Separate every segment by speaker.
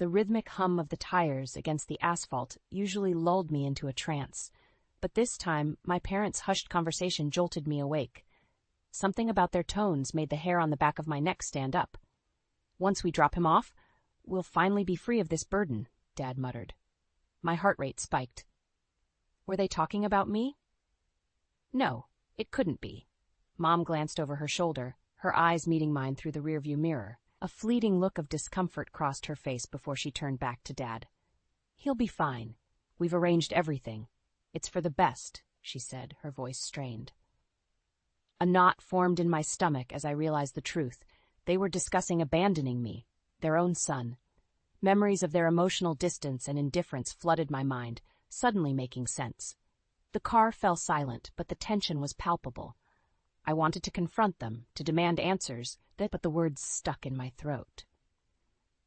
Speaker 1: The rhythmic hum of the tires against the asphalt usually lulled me into a trance, but this time my parents' hushed conversation jolted me awake. Something about their tones made the hair on the back of my neck stand up. "Once we drop him off, we'll finally be free of this burden," Dad muttered. My heart rate spiked. Were they talking about me? No, it couldn't be. Mom glanced over her shoulder, her eyes meeting mine through the rearview mirror. A fleeting look of discomfort crossed her face before she turned back to Dad. "He'll be fine. We've arranged everything. It's for the best," she said, her voice strained. A knot formed in my stomach as I realized the truth. They were discussing abandoning me, their own son. Memories of their emotional distance and indifference flooded my mind, suddenly making sense. The car fell silent, but the tension was palpable. I wanted to confront them, to demand answers, but the words stuck in my throat.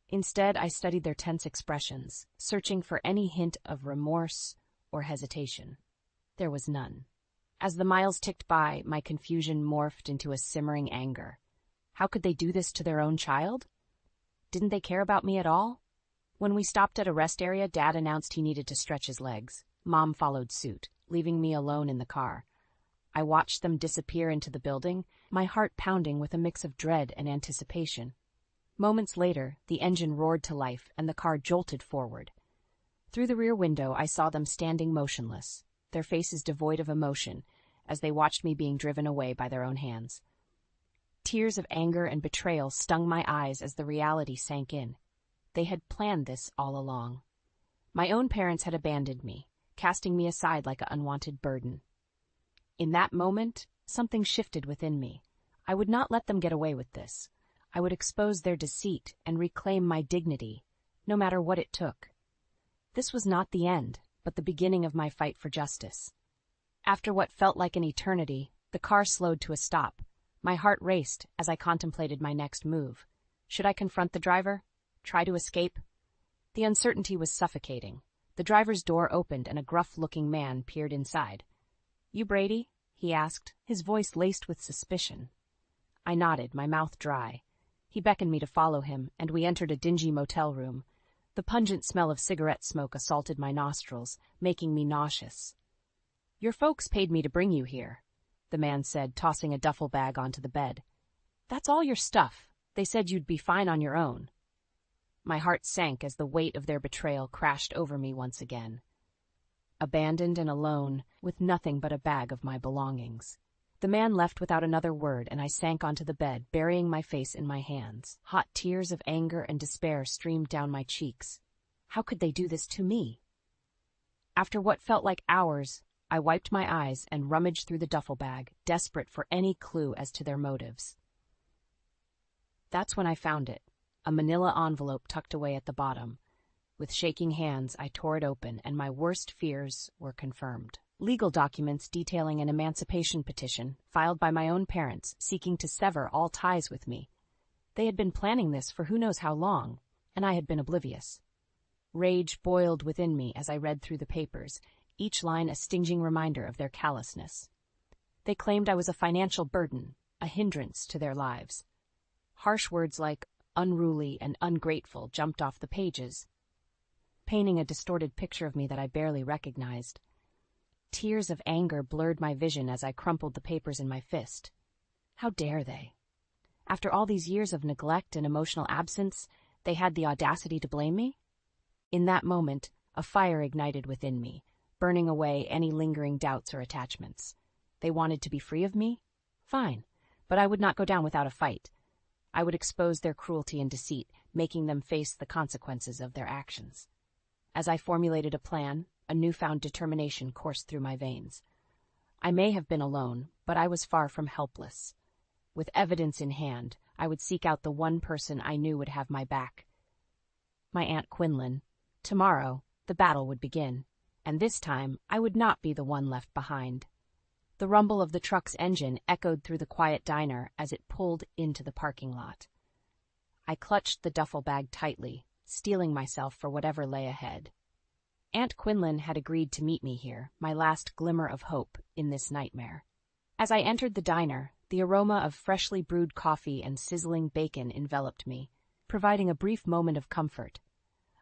Speaker 1: Instead, I studied their tense expressions, searching for any hint of remorse or hesitation. There was none. As the miles ticked by, my confusion morphed into a simmering anger. How could they do this to their own child? Didn't they care about me at all? When we stopped at a rest area, Dad announced he needed to stretch his legs. Mom followed suit, leaving me alone in the car. I watched them disappear into the building, my heart pounding with a mix of dread and anticipation. Moments later, the engine roared to life and the car jolted forward. Through the rear window, I saw them standing motionless, their faces devoid of emotion, as they watched me being driven away by their own hands. Tears of anger and betrayal stung my eyes as the reality sank in. They had planned this all along. My own parents had abandoned me, casting me aside like an unwanted burden. In that moment, something shifted within me. I would not let them get away with this. I would expose their deceit and reclaim my dignity, no matter what it took. This was not the end, but the beginning of my fight for justice. After what felt like an eternity, the car slowed to a stop. My heart raced as I contemplated my next move. Should I confront the driver? Try to escape? The uncertainty was suffocating. The driver's door opened and a gruff-looking man peered inside. "You Brady?" he asked, his voice laced with suspicion. I nodded, my mouth dry. He beckoned me to follow him, and we entered a dingy motel room. The pungent smell of cigarette smoke assaulted my nostrils, making me nauseous. "Your folks paid me to bring you here," the man said, tossing a duffel bag onto the bed. "That's all your stuff. They said you'd be fine on your own." My heart sank as the weight of their betrayal crashed over me once again. Abandoned and alone, with nothing but a bag of my belongings. The man left without another word, and I sank onto the bed, burying my face in my hands. Hot tears of anger and despair streamed down my cheeks. How could they do this to me? After what felt like hours, I wiped my eyes and rummaged through the duffel bag, desperate for any clue as to their motives. That's when I found it, a manila envelope tucked away at the bottom. With shaking hands, I tore it open, and my worst fears were confirmed. Legal documents detailing an emancipation petition filed by my own parents seeking to sever all ties with me. They had been planning this for who knows how long, and I had been oblivious. Rage boiled within me as I read through the papers, each line a stinging reminder of their callousness. They claimed I was a financial burden, a hindrance to their lives. Harsh words like unruly and ungrateful jumped off the pages, painting a distorted picture of me that I barely recognized. Tears of anger blurred my vision as I crumpled the papers in my fist. How dare they? After all these years of neglect and emotional absence, they had the audacity to blame me? In that moment, a fire ignited within me, burning away any lingering doubts or attachments. They wanted to be free of me? Fine, but I would not go down without a fight. I would expose their cruelty and deceit, making them face the consequences of their actions. As I formulated a plan, a newfound determination coursed through my veins. I may have been alone, but I was far from helpless. With evidence in hand, I would seek out the one person I knew would have my back. My Aunt Quinlan. Tomorrow, the battle would begin, and this time I would not be the one left behind. The rumble of the truck's engine echoed through the quiet diner as it pulled into the parking lot. I clutched the duffel bag tightly, steeling myself for whatever lay ahead. Aunt Quinlan had agreed to meet me here, my last glimmer of hope in this nightmare. As I entered the diner, the aroma of freshly brewed coffee and sizzling bacon enveloped me, providing a brief moment of comfort.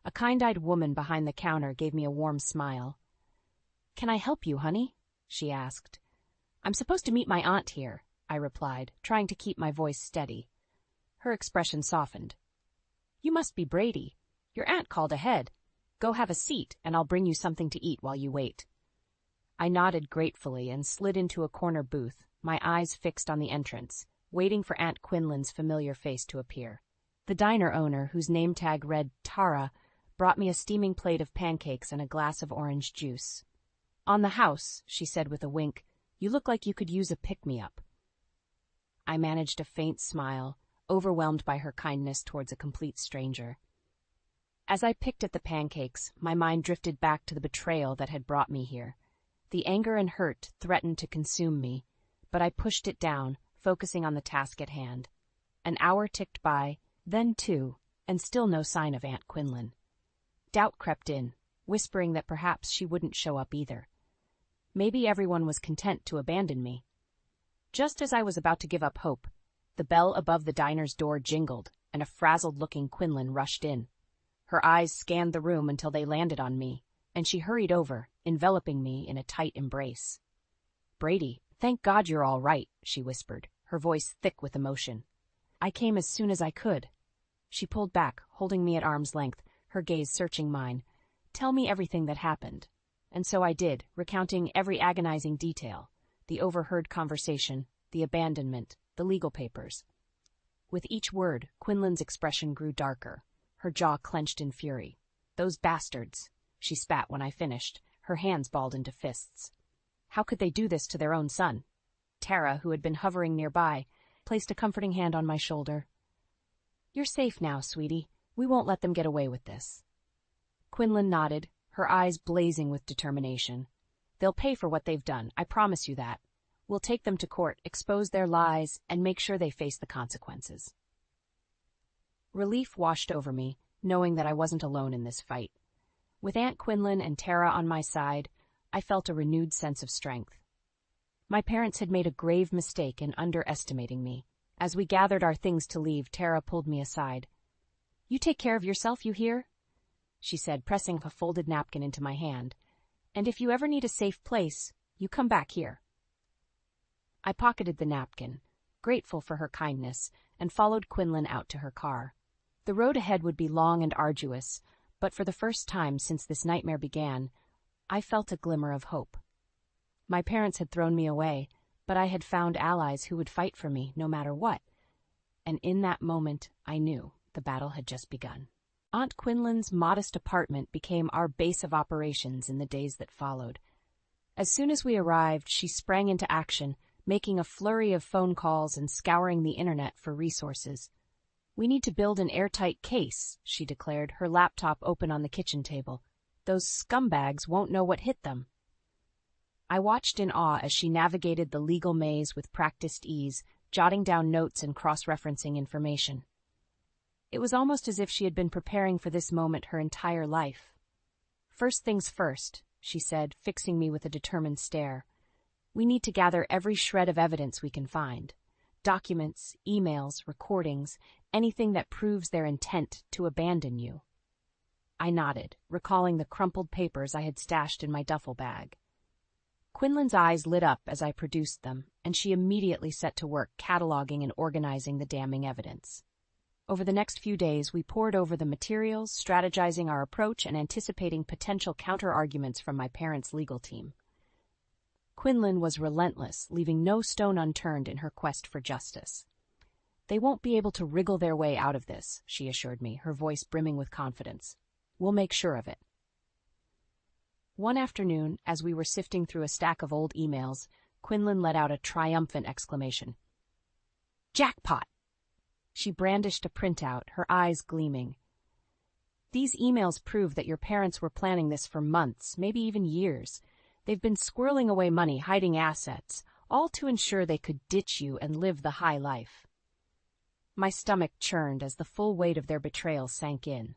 Speaker 1: A kind-eyed woman behind the counter gave me a warm smile. "Can I help you, honey?" she asked. "I'm supposed to meet my aunt here," I replied, trying to keep my voice steady. Her expression softened. "You must be Brady. Your aunt called ahead. Go have a seat, and I'll bring you something to eat while you wait." I nodded gratefully and slid into a corner booth, my eyes fixed on the entrance, waiting for Aunt Quinlan's familiar face to appear. The diner owner, whose name tag read Tara, brought me a steaming plate of pancakes and a glass of orange juice. "On the house," she said with a wink. "You look like you could use a pick-me-up." I managed a faint smile, overwhelmed by her kindness towards a complete stranger. As I picked at the pancakes, my mind drifted back to the betrayal that had brought me here. The anger and hurt threatened to consume me, but I pushed it down, focusing on the task at hand. An hour ticked by, then 2, and still no sign of Aunt Quinlan. Doubt crept in, whispering that perhaps she wouldn't show up either. Maybe everyone was content to abandon me. Just as I was about to give up hope, the bell above the diner's door jingled, and a frazzled-looking Quinlan rushed in. Her eyes scanned the room until they landed on me, and she hurried over, enveloping me in a tight embrace. "Brady, thank God you're all right," she whispered, her voice thick with emotion. "I came as soon as I could." She pulled back, holding me at arm's length, her gaze searching mine. "Tell me everything that happened." And so I did, recounting every agonizing detail: the overheard conversation, the abandonment, the legal papers. With each word, Quinlan's expression grew darker. Her jaw clenched in fury. "Those bastards," she spat when I finished, her hands balled into fists. How could they do this to their own son? Tara, who had been hovering nearby, placed a comforting hand on my shoulder. "You're safe now, sweetie. We won't let them get away with this." Quinlan nodded, her eyes blazing with determination. "They'll pay for what they've done, I promise you that. We'll take them to court, expose their lies, and make sure they face the consequences." Relief washed over me, knowing that I wasn't alone in this fight. With Aunt Quinlan and Tara on my side, I felt a renewed sense of strength. My parents had made a grave mistake in underestimating me. As we gathered our things to leave, Tara pulled me aside. "You take care of yourself, you hear?" she said, pressing a folded napkin into my hand. "And if you ever need a safe place, you come back here." I pocketed the napkin, grateful for her kindness, and followed Quinlan out to her car. The road ahead would be long and arduous, but for the first time since this nightmare began, I felt a glimmer of hope. My parents had thrown me away, but I had found allies who would fight for me no matter what. And in that moment, I knew the battle had just begun. Aunt Quinlan's modest apartment became our base of operations in the days that followed. As soon as we arrived, she sprang into action, making a flurry of phone calls and scouring the internet for resources. "We need to build an airtight case," she declared, her laptop open on the kitchen table. "Those scumbags won't know what hit them." I watched in awe as she navigated the legal maze with practiced ease, jotting down notes and cross-referencing information. It was almost as if she had been preparing for this moment her entire life. "First things first," she said, fixing me with a determined stare. "We need to gather every shred of evidence we can find. Documents, emails, recordings, anything that proves their intent to abandon you." I nodded, recalling the crumpled papers I had stashed in my duffel bag. Quinlan's eyes lit up as I produced them, and she immediately set to work cataloging and organizing the damning evidence. Over the next few days, we pored over the materials, strategizing our approach and anticipating potential counter-arguments from my parents' legal team. Quinlan was relentless, leaving no stone unturned in her quest for justice. "They won't be able to wriggle their way out of this," she assured me, her voice brimming with confidence. "We'll make sure of it." One afternoon, as we were sifting through a stack of old emails, Quinlan let out a triumphant exclamation. "Jackpot!" She brandished a printout, her eyes gleaming. "These emails prove that your parents were planning this for months, maybe even years. They've been squirreling away money, hiding assets, all to ensure they could ditch you and live the high life." My stomach churned as the full weight of their betrayal sank in.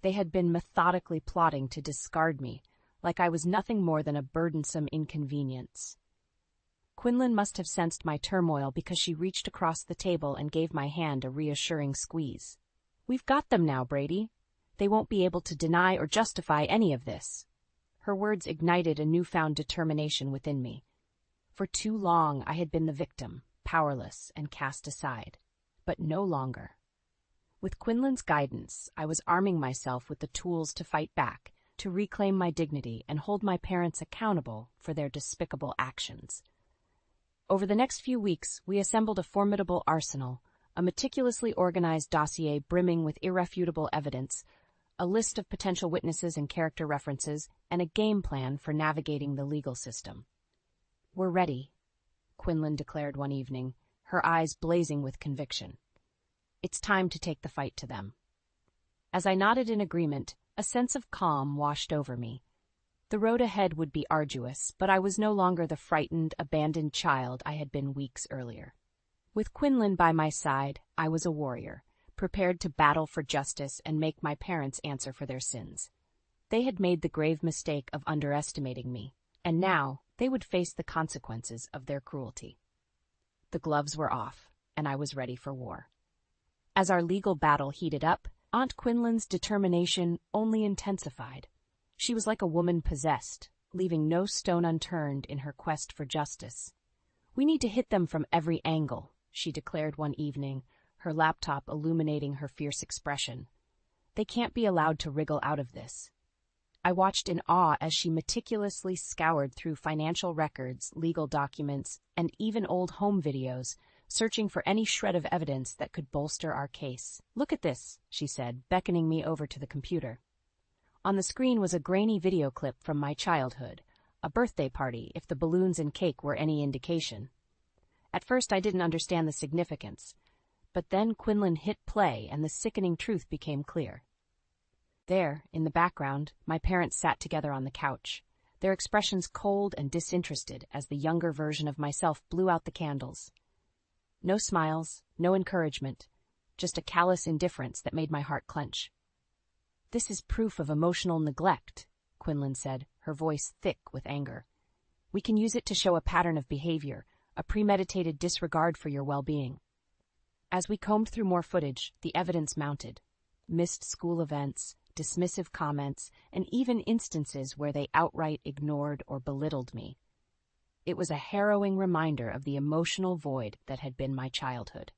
Speaker 1: They had been methodically plotting to discard me, like I was nothing more than a burdensome inconvenience. Quinlan must have sensed my turmoil because she reached across the table and gave my hand a reassuring squeeze. "We've got them now, Brady. They won't be able to deny or justify any of this. Her words ignited a newfound determination within me. For too long I had been the victim, powerless and cast aside. But no longer. With Quinlan's guidance, I was arming myself with the tools to fight back, to reclaim my dignity and hold my parents accountable for their despicable actions. Over the next few weeks, we assembled a formidable arsenal, a meticulously organized dossier brimming with irrefutable evidence, a list of potential witnesses and character references, and a game plan for navigating the legal system. "We're ready," Quinlan declared one evening, her eyes blazing with conviction. "It's time to take the fight to them." As I nodded in agreement, a sense of calm washed over me. The road ahead would be arduous, but I was no longer the frightened, abandoned child I had been weeks earlier. With Quinlan by my side, I was a warrior, prepared to battle for justice and make my parents answer for their sins. They had made the grave mistake of underestimating me, and now they would face the consequences of their cruelty. The gloves were off, and I was ready for war. As our legal battle heated up, Aunt Quinlan's determination only intensified. She was like a woman possessed, leaving no stone unturned in her quest for justice. "We need to hit them from every angle," she declared one evening, her laptop illuminating her fierce expression. "They can't be allowed to wriggle out of this." I watched in awe as she meticulously scoured through financial records, legal documents, and even old home videos, searching for any shred of evidence that could bolster our case. "Look at this," she said, beckoning me over to the computer. On the screen was a grainy video clip from my childhood, a birthday party if the balloons and cake were any indication. At first I didn't understand the significance, but then Quinlan hit play and the sickening truth became clear. There, in the background, my parents sat together on the couch, their expressions cold and disinterested as the younger version of myself blew out the candles. No smiles, no encouragement, just a callous indifference that made my heart clench. "This is proof of emotional neglect," Quinlan said, her voice thick with anger. "We can use it to show a pattern of behavior, a premeditated disregard for your well-being." As we combed through more footage, the evidence mounted. Missed school events, dismissive comments, and even instances where they outright ignored or belittled me. It was a harrowing reminder of the emotional void that had been my childhood.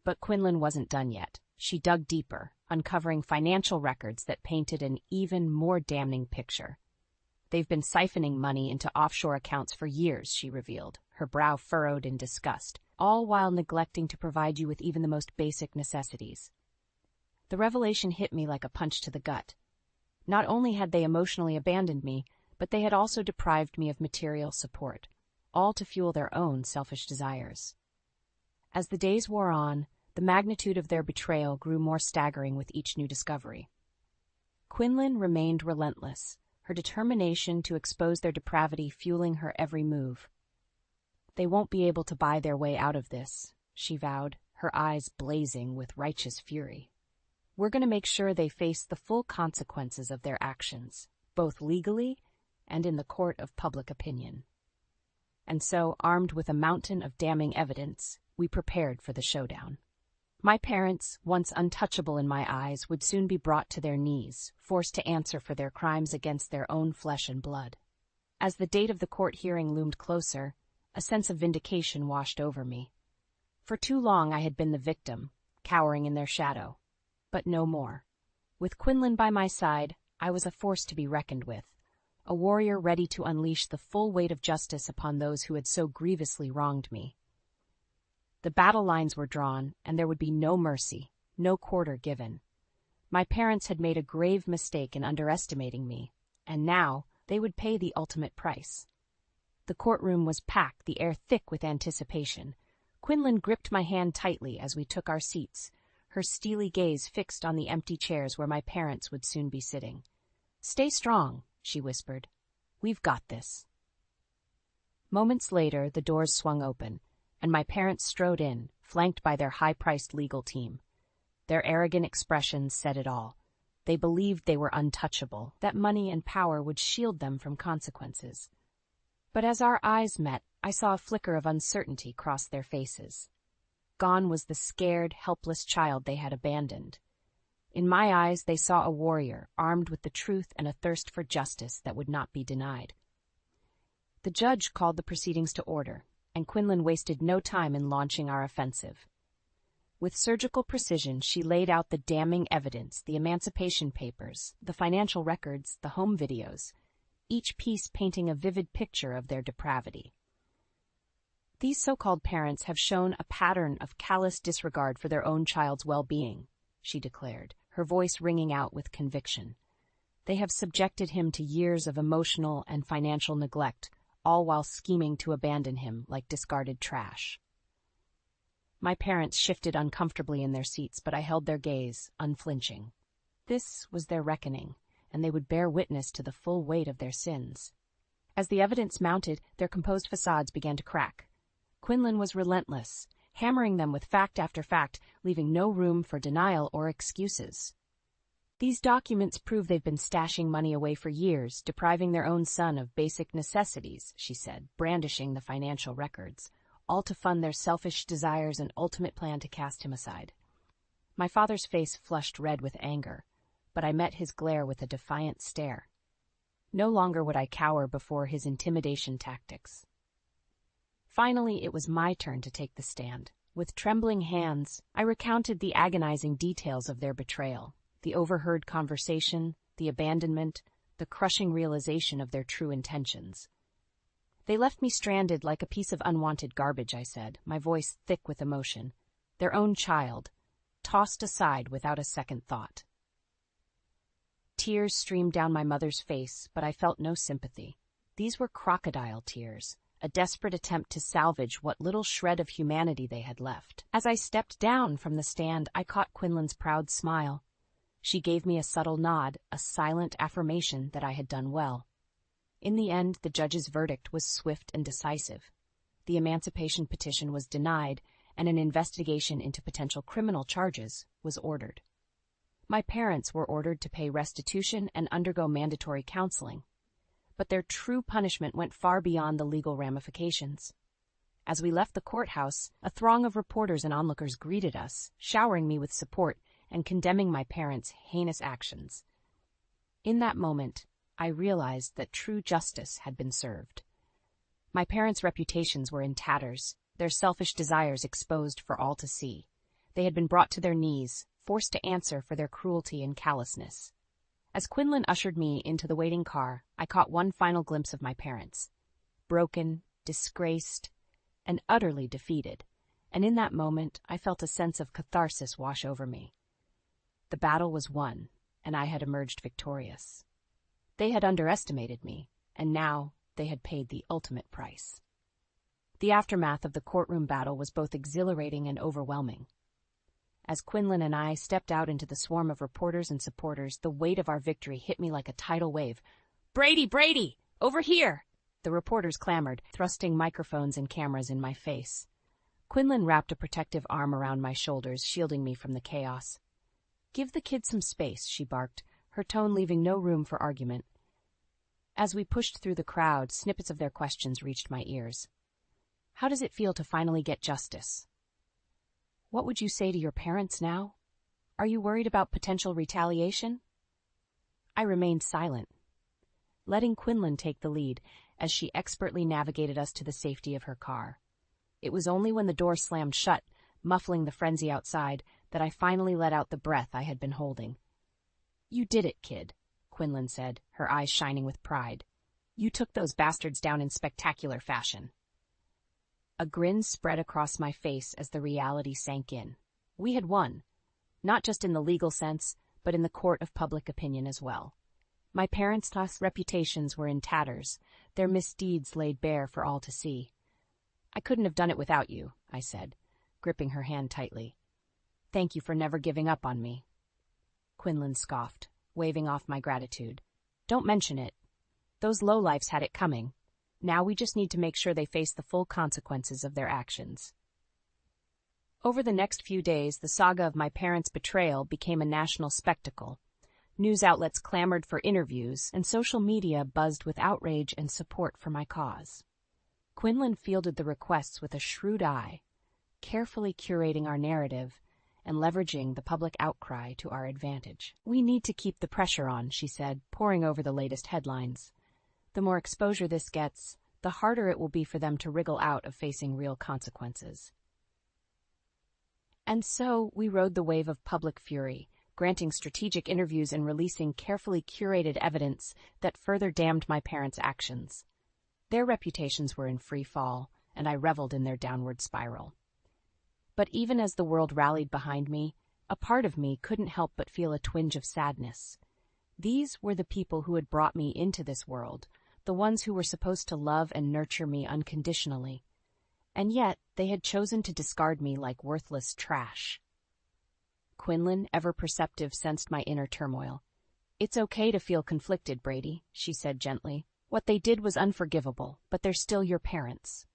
Speaker 1: But Quinlan wasn't done yet. She dug deeper, uncovering financial records that painted an even more damning picture. "They've been siphoning money into offshore accounts for years," she revealed, her brow furrowed in disgust, "all while neglecting to provide you with even the most basic necessities." The revelation hit me like a punch to the gut. Not only had they emotionally abandoned me, but they had also deprived me of material support, all to fuel their own selfish desires. As the days wore on, the magnitude of their betrayal grew more staggering with each new discovery. Quinlan remained relentless, her determination to expose their depravity fueling her every move. "They won't be able to buy their way out of this," she vowed, her eyes blazing with righteous fury. "We're going to make sure they face the full consequences of their actions, both legally and in the court of public opinion." And so, armed with a mountain of damning evidence, we prepared for the showdown. My parents, once untouchable in my eyes, would soon be brought to their knees, forced to answer for their crimes against their own flesh and blood. As the date of the court hearing loomed closer, a sense of vindication washed over me. For too long I had been the victim, cowering in their shadow. But no more. With Quinlan by my side, I was a force to be reckoned with, a warrior ready to unleash the full weight of justice upon those who had so grievously wronged me. The battle lines were drawn, and there would be no mercy, no quarter given. My parents had made a grave mistake in underestimating me, and now they would pay the ultimate price. The courtroom was packed, the air thick with anticipation. Quinlan gripped my hand tightly as we took our seats, her steely gaze fixed on the empty chairs where my parents would soon be sitting. "Stay strong," she whispered. "We've got this." Moments later, the doors swung open, and my parents strode in, flanked by their high-priced legal team. Their arrogant expressions said it all. They believed they were untouchable, that money and power would shield them from consequences. But as our eyes met, I saw a flicker of uncertainty cross their faces. Gone was the scared, helpless child they had abandoned. In my eyes, they saw a warrior, armed with the truth and a thirst for justice that would not be denied. The judge called the proceedings to order, and Quinlan wasted no time in launching our offensive. With surgical precision, she laid out the damning evidence, the emancipation papers, the financial records, the home videos, each piece painting a vivid picture of their depravity. These so-called parents have shown a pattern of callous disregard for their own child's well-being, she declared, her voice ringing out with conviction. They have subjected him to years of emotional and financial neglect, all while scheming to abandon him like discarded trash. My parents shifted uncomfortably in their seats, but I held their gaze, unflinching. This was their reckoning, and they would bear witness to the full weight of their sins. As the evidence mounted, their composed facades began to crack. Quinlan was relentless, hammering them with fact after fact, leaving no room for denial or excuses. These documents prove they've been stashing money away for years, depriving their own son of basic necessities, she said, brandishing the financial records, all to fund their selfish desires and ultimate plan to cast him aside. My father's face flushed red with anger, but I met his glare with a defiant stare. No longer would I cower before his intimidation tactics. Finally, it was my turn to take the stand. With trembling hands, I recounted the agonizing details of their betrayal, the overheard conversation, the abandonment, the crushing realization of their true intentions. They left me stranded like a piece of unwanted garbage, I said, my voice thick with emotion. Their own child, tossed aside without a second thought. Tears streamed down my mother's face, but I felt no sympathy. These were crocodile tears, a desperate attempt to salvage what little shred of humanity they had left. As I stepped down from the stand, I caught Quinlan's proud smile. She gave me a subtle nod, a silent affirmation that I had done well. In the end, the judge's verdict was swift and decisive. The emancipation petition was denied, and an investigation into potential criminal charges was ordered. My parents were ordered to pay restitution and undergo mandatory counseling, but their true punishment went far beyond the legal ramifications. As we left the courthouse, a throng of reporters and onlookers greeted us, showering me with support and condemning my parents' heinous actions. In that moment, I realized that true justice had been served. My parents' reputations were in tatters, their selfish desires exposed for all to see. They had been brought to their knees, forced to answer for their cruelty and callousness. As Quinlan ushered me into the waiting car, I caught one final glimpse of my parents. Broken, disgraced, and utterly defeated, and in that moment I felt a sense of catharsis wash over me. The battle was won, and I had emerged victorious. They had underestimated me, and now they had paid the ultimate price. The aftermath of the courtroom battle was both exhilarating and overwhelming. As Quinlan and I stepped out into the swarm of reporters and supporters, the weight of our victory hit me like a tidal wave. "Brady, Brady! Over here!" The reporters clamored, thrusting microphones and cameras in my face. Quinlan wrapped a protective arm around my shoulders, shielding me from the chaos. "Give the kid some space," she barked, her tone leaving no room for argument. As we pushed through the crowd, snippets of their questions reached my ears. "How does it feel to finally get justice? What would you say to your parents now? Are you worried about potential retaliation?" I remained silent, letting Quinlan take the lead as she expertly navigated us to the safety of her car. It was only when the door slammed shut, muffling the frenzy outside, that I finally let out the breath I had been holding. "You did it, kid," Quinlan said, her eyes shining with pride. "You took those bastards down in spectacular fashion." A grin spread across my face as the reality sank in. We had won, not just in the legal sense, but in the court of public opinion as well. My parents' reputations were in tatters, their misdeeds laid bare for all to see. "I couldn't have done it without you," I said, gripping her hand tightly. "Thank you for never giving up on me." Quinlan scoffed, waving off my gratitude. "Don't mention it. Those lowlifes had it coming. Now we just need to make sure they face the full consequences of their actions." Over the next few days, the saga of my parents' betrayal became a national spectacle. News outlets clamored for interviews, and social media buzzed with outrage and support for my cause. Quinlan fielded the requests with a shrewd eye, carefully curating our narrative and leveraging the public outcry to our advantage. "We need to keep the pressure on," she said, poring over the latest headlines. "The more exposure this gets, the harder it will be for them to wriggle out of facing real consequences." And so we rode the wave of public fury, granting strategic interviews and releasing carefully curated evidence that further damned my parents' actions. Their reputations were in free fall, and I reveled in their downward spiral. But even as the world rallied behind me, a part of me couldn't help but feel a twinge of sadness. These were the people who had brought me into this world, the ones who were supposed to love and nurture me unconditionally. And yet, they had chosen to discard me like worthless trash. Quinlan, ever perceptive, sensed my inner turmoil. "It's okay to feel conflicted, Brady," she said gently. "What they did was unforgivable, but they're still your parents."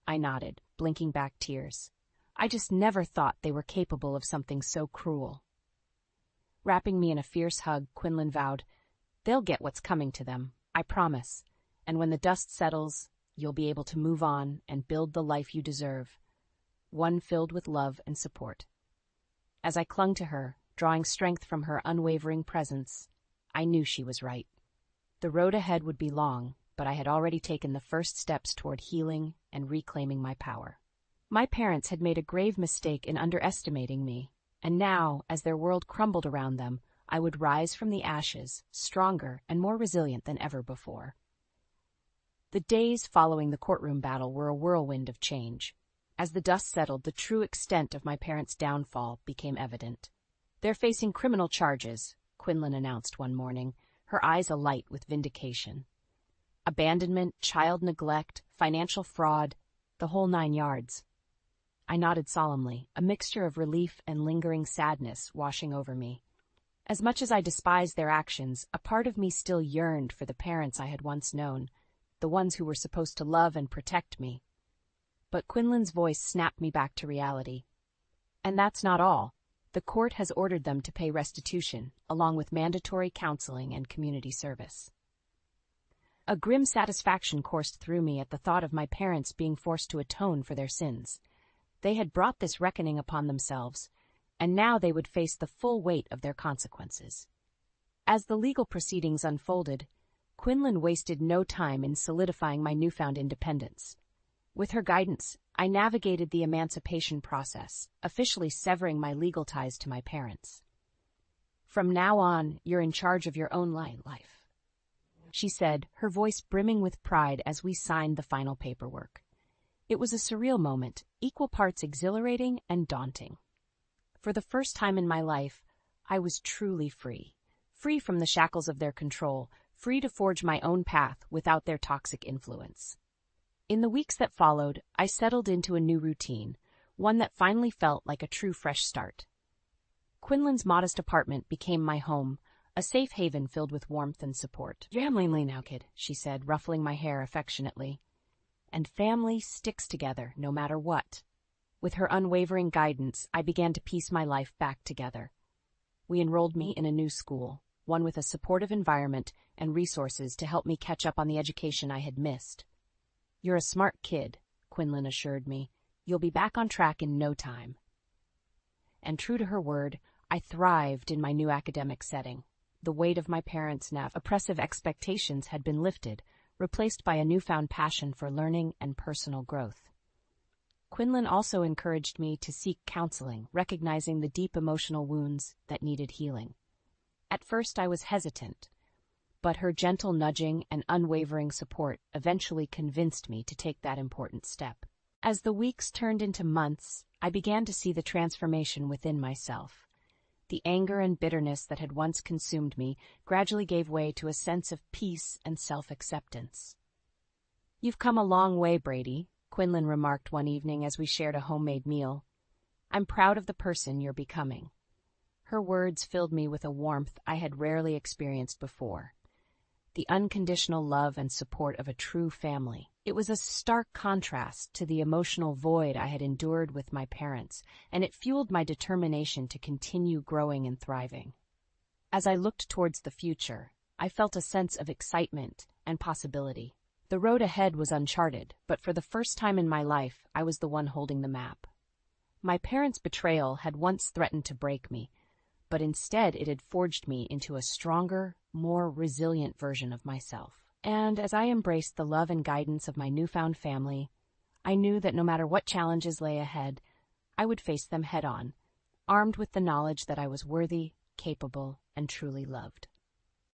Speaker 1: I nodded, blinking back tears. I just never thought they were capable of something so cruel. Wrapping me in a fierce hug, Quinlan vowed, "They'll get what's coming to them, I promise. And when the dust settles, you'll be able to move on and build the life you deserve, one filled with love and support." As I clung to her, drawing strength from her unwavering presence, I knew she was right. The road ahead would be long, but I had already taken the first steps toward healing and reclaiming my power. My parents had made a grave mistake in underestimating me, and now, as their world crumbled around them, I would rise from the ashes, stronger and more resilient than ever before. The days following the courtroom battle were a whirlwind of change. As the dust settled, the true extent of my parents' downfall became evident. "They're facing criminal charges," Quinlan announced one morning, her eyes alight with vindication. "Abandonment, child neglect, financial fraud, the whole 9 yards." I nodded solemnly, a mixture of relief and lingering sadness washing over me. As much as I despised their actions, a part of me still yearned for the parents I had once known, the ones who were supposed to love and protect me. But Quinlan's voice snapped me back to reality. "And that's not all. The court has ordered them to pay restitution, along with mandatory counseling and community service." A grim satisfaction coursed through me at the thought of my parents being forced to atone for their sins. They had brought this reckoning upon themselves, and now they would face the full weight of their consequences. As the legal proceedings unfolded, Quinlan wasted no time in solidifying my newfound independence. With her guidance, I navigated the emancipation process, officially severing my legal ties to my parents. "From now on, you're in charge of your own life," she said, her voice brimming with pride as we signed the final paperwork. It was a surreal moment, equal parts exhilarating and daunting. For the first time in my life, I was truly free. Free from the shackles of their control, free to forge my own path without their toxic influence. In the weeks that followed, I settled into a new routine, one that finally felt like a true fresh start. Quinlan's modest apartment became my home, a safe haven filled with warmth and support. "Family now, kid," she said, ruffling my hair affectionately. And family sticks together no matter what. With her unwavering guidance, I began to piece my life back together. We enrolled me in a new school, one with a supportive environment and resources to help me catch up on the education I had missed. "You're a smart kid," Quinlan assured me. "You'll be back on track in no time." And true to her word, I thrived in my new academic setting. The weight of my parents' oppressive expectations had been lifted, replaced by a newfound passion for learning and personal growth. Quinlan also encouraged me to seek counseling, recognizing the deep emotional wounds that needed healing. At first I was hesitant, but her gentle nudging and unwavering support eventually convinced me to take that important step. As the weeks turned into months, I began to see the transformation within myself. The anger and bitterness that had once consumed me gradually gave way to a sense of peace and self-acceptance. "You've come a long way, Brady," Quinlan remarked one evening as we shared a homemade meal. "I'm proud of the person you're becoming." Her words filled me with a warmth I had rarely experienced before. The unconditional love and support of a true family. It was a stark contrast to the emotional void I had endured with my parents, and it fueled my determination to continue growing and thriving. As I looked towards the future, I felt a sense of excitement and possibility. The road ahead was uncharted, but for the first time in my life, I was the one holding the map. My parents' betrayal had once threatened to break me, but instead it had forged me into a stronger, more resilient version of myself. And as I embraced the love and guidance of my newfound family, I knew that no matter what challenges lay ahead, I would face them head on, armed with the knowledge that I was worthy, capable, and truly loved.